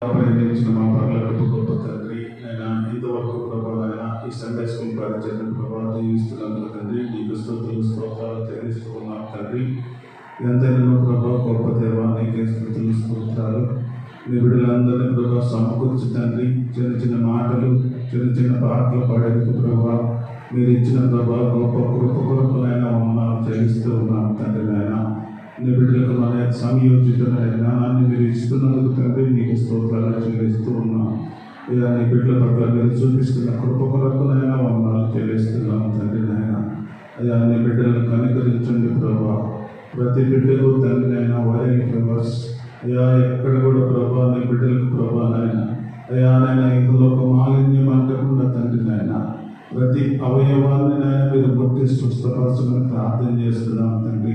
ప్రేమించిన మా పర్లకు గొప్ప తండ్రి ఆయన ఇంతవరకు ప్రభావ ఈ సండే స్కూల్ పరిచయం ప్రభావ జీవిస్తున్నందుకు తండ్రి నీకు స్తుతులు స్తోత్రాలు చెల్లిస్తూ ఉన్నాం తండ్రి. ఎంతైనా ప్రభావ గొప్ప దేవా నీకే స్తుతులు స్తోత్రాలు. నీ బిడ్డలందరినీ ప్రభావ సమకూర్చి తండ్రి చిన్న చిన్న మాటలు చిన్న చిన్న పాటలు పాడేందుకు ప్రభావ మీరు ఇచ్చిన ప్రభావ గొప్ప కృప కొరకులైన వందనాలు చెల్లిస్తూ ఉన్నాం తండ్రి. నాయన నీ బిడ్డలకు మన సంయోజితమైన జ్ఞానాన్ని మీరు ఇస్తున్నందుకు తండ్రి నీకు స్తోత్రాలు చెల్లిస్తూ ఉన్నాం. ఇలా నీ బిడ్డల పట్ల మీరు చూపిస్తున్న కృప కొరకులైన వందనాలు చెల్లిస్తున్నాం తండ్రి. నాయన అయ్యా నీ బిడ్డలను కనికరించండి ప్రభా. ప్రతి బిడ్డకు తండ్రి అయినా వారి ఫ్లవర్స్ అయ్యా ఎక్కడ కూడా ప్రభా నీ బిడ్డలకు ప్రభా నాయన అయ్యా నాయన ఇందులో ఒక మాలిన్యం అంటకుండా తండ్రి నాయన ప్రతి అవయవాన్ని నాయన మీరు కొట్టి స్వస్థపరచమని ప్రార్థన చేస్తున్నాం తండ్రి.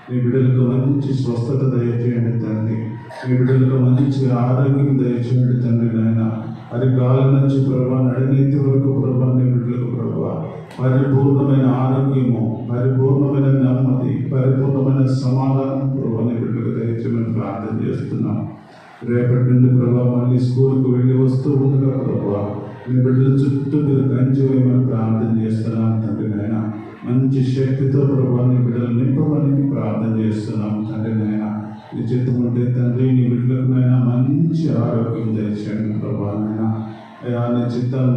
మీ బిడ్డలకు మంచి స్వస్థత దయచేయండి తండ్రి. మీ బిడ్డలకు మంచి ఆరోగ్యం దయచేయండి తండ్రి. నాయన అది గాలి నుంచి ప్రభా నడినెత్తి వరకు ప్రభా నీ బిడ్డలకు ప్రభా పరిపూర్ణమైన ఆరోగ్యము, పరిపూర్ణమైన నెమ్మది, పరిపూర్ణమైన సమాధానం ప్రభా నీ బిడ్డలకు దయచేయమని ప్రార్థన చేస్తున్నాం. రేపటి నుండి ప్రభా మళ్ళీ స్కూల్కి వెళ్ళి వస్తూ ఉండగా ప్రభా నీ బిడ్డల చుట్టూ మీరు కంచి వేయమని ప్రార్థన చేస్తున్నాం తండ్రి. నాయన మంచి శక్తితో ప్రభా నీ బిడ్డలు నింపమని ప్రార్థన చేస్తున్నాం తండ్రి. నాయన నీ చిత్తం ఉంటే తండ్రి నీ బిడ్డలకు నాయన మంచి ఆరోగ్యం దయచేయండి ప్రభా. నాయన అయ్యా నీ చిత్తం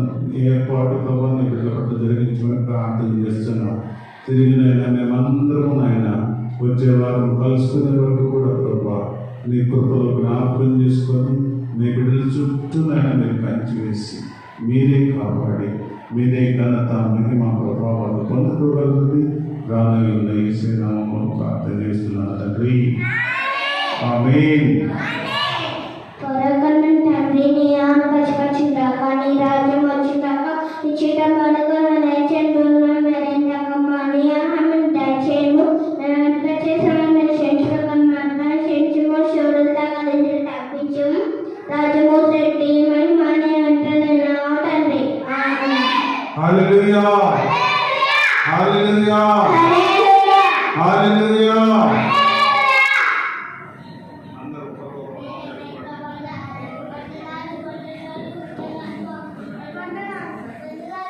ఏర్పాటు ప్రభా నీ బిడ్డల పట్ల జరిగించమని ప్రార్థన చేస్తున్నాం. తిరిగినైనా మేమందరము నాయన వచ్చే వారం కలుసుకునే వరకు కూడా ప్రభా నీ కృపలో జ్ఞాపకం చేసుకొని నీ బిడ్డల చుట్టూ నాయన మీరు కంచి వేసి మీరే కాపాడి మీరే ఘనత మహిమ ప్రభావాలు పొందుకోగలరని రానయ్యున్న యేసు నామములో ప్రార్థన చేస్తున్నాను తండ్రి. ఆమేన్. హల్లెలూయా హల్లెలూయా హల్లెలూయా.